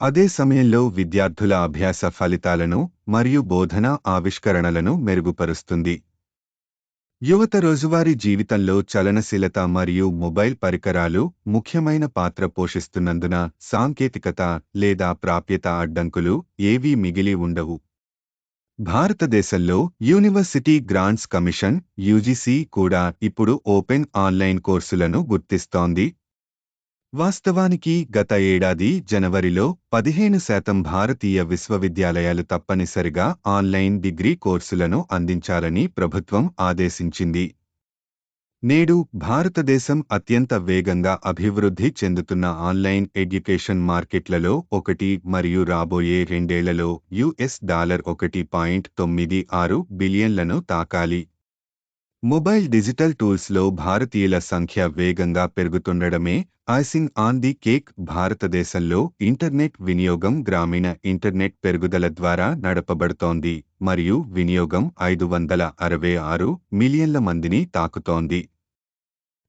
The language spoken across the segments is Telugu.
అదే సమయంలో విద్యార్థుల అభ్యాస ఫలితాలను మరియు బోధనా ఆవిష్కరణలను మెరుగుపరుస్తుంది. యువత రోజువారీ జీవితంలో చలనశీలత మరియు మొబైల్ పరికరాలు ముఖ్యమైన పాత్ర పోషిస్తున్నందున సాంకేతికత లేదా ప్రాప్యత అడ్డంకులు ఏవీ మిగిలి ఉండవు. భారతదేశంలో యూనివర్సిటీ గ్రాంట్స్ కమిషన్ (యూజీసీ) కూడా ఇప్పుడు ఓపెన్ ఆన్లైన్ కోర్సులను గుర్తిస్తోంది. వాస్తవానికి గత ఏడాది జనవరిలో 15% భారతీయ విశ్వవిద్యాలయాలు తప్పనిసరిగా ఆన్లైన్ డిగ్రీ కోర్సులను అందించాలని ప్రభుత్వం ఆదేశించింది. నేడు భారతదేశం అత్యంత వేగంగా అభివృద్ధి చెందుతున్న ఆన్లైన్ ఎడ్యుకేషన్ మార్కెట్లలో ఒకటి మరియు రాబోయే 2 ఏళ్లలో $1.96 బిలియన్లను తాకాలి. మొబైల్ డిజిటల్ టూల్స్లో భారతీయుల సంఖ్య వేగంగా పెరుగుతుండడమే ఐసింగ్ ఆన్ ది కేక్. భారతదేశంలో ఇంటర్నెట్ వినియోగం గ్రామీణ ఇంటర్నెట్ పెరుగుదల ద్వారా నడపబడుతోంది మరియు వినియోగం 566 మిలియన్ల మందిని తాకుతోంది.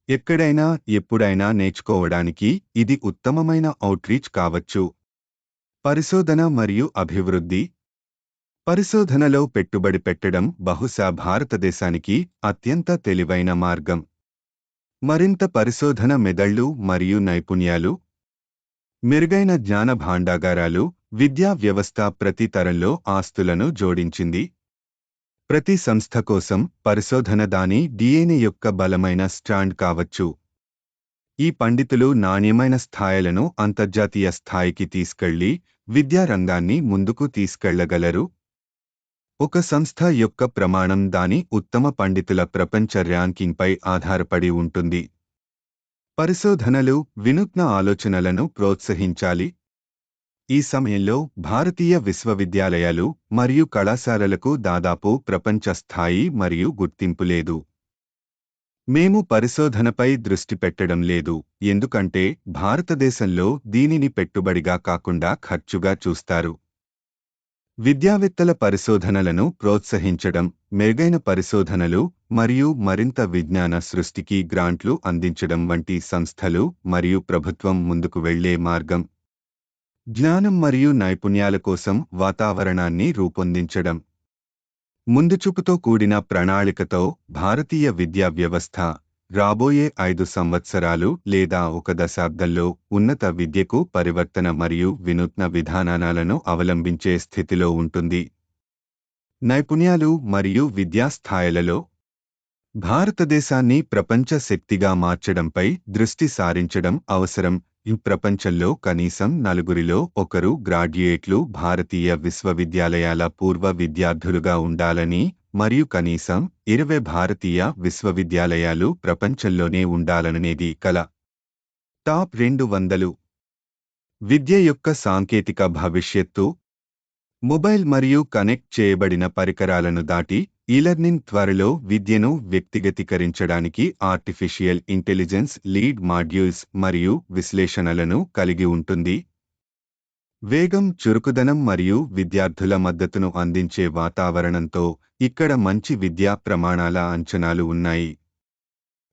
ఎక్కడైనా ఎప్పుడైనా నేర్చుకోవడానికి ఇది ఉత్తమమైన అవుట్రీచ్ కావచ్చు. పరిశోధన మరియు అభివృద్ధి. పరిశోధనలో పెట్టుబడి పెట్టడం బహుశా భారతదేశానికి అత్యంత తెలివైన మార్గం. మరింత పరిశోధన మెదళ్ళు మరియు నైపుణ్యాలు. మెరుగైన జ్ఞాన భాండాగారాలు. విద్యా వ్యవస్థ ప్రతి తరంలో ఆస్తులను జోడించింది. ప్రతి సంస్థ కోసం పరిశోధన దాని DNA యొక్క బలమైన స్ట్రాండ్ కావచ్చు. ఈ పండితులు నాణ్యమైన స్థాయిలను అంతర్జాతీయ స్థాయికి తీసుకెళ్లి విద్యా రంగాన్ని ముందుకు తీసుకెళ్లగలరు. ఒక సంస్థ యొక్క ప్రమాణం దాని ఉత్తమ పండితుల ప్రపంచ ర్యాంకింగ్పై ఆధారపడి ఉంటుంది. పరిశోధనలు, వినూత్న ఆలోచనలను ప్రోత్సహించాలి. ఈ సమయంలో భారతీయ విశ్వవిద్యాలయాలు మరియు కళాశాలలకు దాదాపు ప్రపంచ స్థాయి మరియు గుర్తింపు లేదు. మేము పరిశోధనపై దృష్టి పెట్టడం లేదు ఎందుకంటే భారతదేశంలో దీనిని పెట్టుబడిగా కాకుండా ఖర్చుగా చూస్తారు. విద్యావేత్తల పరిశోధనలను ప్రోత్సహించడం, మెరుగైన పరిశోధనలు మరియు మరింత విజ్ఞాన సృష్టికి గ్రాంట్లు అందించడం వంటి సంస్థలు మరియు ప్రభుత్వం ముందుకు వెళ్లే మార్గం. జ్ఞానం మరియు నైపుణ్యాల కోసం వాతావరణాన్ని రూపొందించడం. ముందుచూపుతో కూడిన ప్రణాళికతో భారతీయ విద్యా వ్యవస్థ రాబోయే 5 సంవత్సరాలు లేదా ఒక దశాబ్దంలో ఉన్నత విద్యకు పరివర్తన మరియు వినూత్న విధానాలను అవలంబించే స్థితిలో ఉంటుంది. నైపుణ్యాలు మరియు విద్యా స్థాయిలలో భారతదేశాన్ని ప్రపంచ శక్తిగా మార్చడంపై దృష్టి సారించడం అవసరం. ఈ ప్రపంచంలో కనీసం 4 ఒకరు గ్రాడ్యుయేట్లు భారతీయ విశ్వవిద్యాలయాల పూర్వ విద్యార్థులుగా ఉండాలని మరియు కనీసం 20 భారతీయ విశ్వవిద్యాలయాలు ప్రపంచంలోనే ఉండాలనేది కల. టాప్ 200 విద్య యొక్క సాంకేతిక భవిష్యత్తు. మొబైల్ మరియు కనెక్ట్ చేయబడిన పరికరాలను దాటి ఈలర్నింగ్ త్వరలో విద్యను వ్యక్తిగతీకరించడానికి ఆర్టిఫిషియల్ ఇంటెలిజెన్స్ లీడ్ మాడ్యూల్స్ మరియు విశ్లేషణలను కలిగి ఉంటుంది. వేగం, చురుకుదనం మరియు విద్యార్థుల మద్దతును అందించే వాతావరణంతో ఇక్కడ మంచి విద్యా ప్రమాణాల అంచనాలు ఉన్నాయి.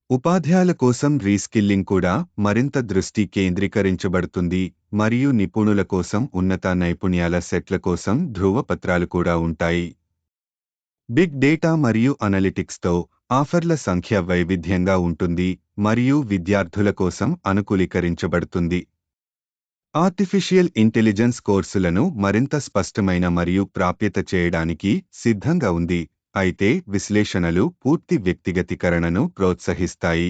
ఉపాధ్యాయుల కోసం రీస్కిల్లింగ్ కూడా మరింత దృష్టి కేంద్రీకరించబడుతుంది మరియు నిపుణుల కోసం ఉన్నత నైపుణ్యాల సెట్ల కోసం ధృవపత్రాలు కూడా ఉంటాయి. బిగ్ డేటా మరియు అనలిటిక్స్తో ఆఫర్ల సంఖ్య వైవిధ్యంగా ఉంటుంది మరియు విద్యార్థుల కోసం అనుకూలీకరించబడుతుంది. ఆర్టిఫిషియల్ ఇంటెలిజెన్స్ కోర్సులను మరింత స్పష్టమైన మరియు ప్రాప్యత చేయడానికి సిద్ధంగా ఉంది, అయితే విశ్లేషణలు పూర్తి వ్యక్తిగతీకరణను ప్రోత్సహిస్తాయి.